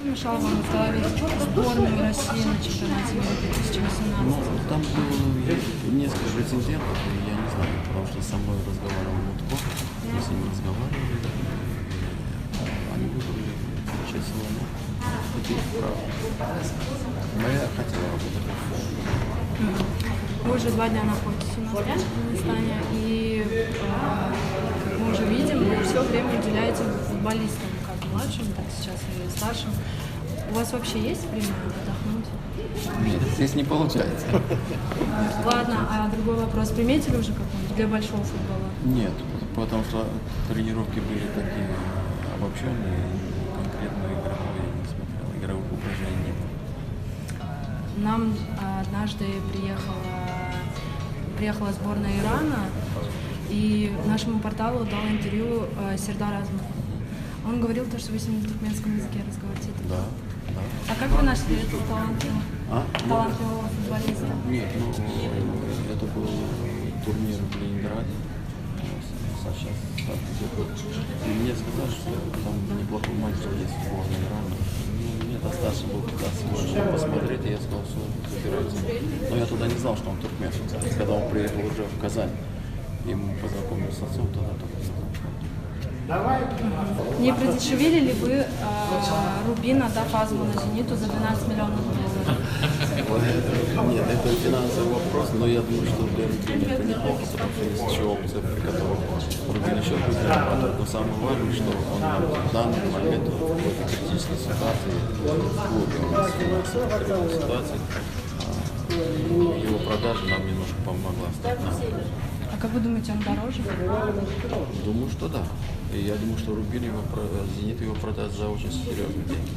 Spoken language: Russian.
помешало вам возглавить сборную России на чемпионате мира 2018? Ну, там было несколько претендентов, и я не знаю, потому что со мной разговаривал Мутко, мы с ним разговаривали, и они выбрали часть Соломона. Это их право. Но я хотел работать. Вы уже 2 дня находитесь у нас в Афганистане, и как мы уже видим, вы все время уделяете футболистам, как младшим, так сейчас и старшим. У вас вообще есть время отдохнуть? Нет, здесь не получается. Ладно, а другой вопрос. Приметили уже какой-нибудь для большого футбола? Нет, потому что тренировки были такие обобщенные, конкретно игровые я не смотрел, игровых упражнений не было. Нам однажды приехала сборная Ирана, и нашему порталу дал интервью Сердар Азмов. Он говорил, что вы с ним на туркменском языке разговариваете. Да, да. А как вы нашли этого талантливого футболиста? Нет, это был турнир в Ленинграде. Сейчас и мне сказали, что там неплохой мальчик есть в сборной Ирана. Мне достаточно было пытаться посмотреть, и я сказал, что забирайте. Но я тогда не знал, что он туркмен. Когда он приехал уже в Казань, и мы познакомились с отцом, тогда только не знал, что он туркмен. Не продешевили ли вы Рубин, отдав Азову на Зениту за 12 миллионов долларов? Нет, это финансовый вопрос, но я думаю, что для Рубина это неплохо, потому что есть еще опция, при которой Рубин еще будет зарабатывать. Но самое важное, что он в данный момент в какой-то критической ситуации, в клубе у нас финансовой ситуации, его продажа нам немножко помогла стать нам. А как вы думаете, он дороже? Думаю, что да. И я думаю, что Рубин Зенит его продаст за очень серьезные деньги.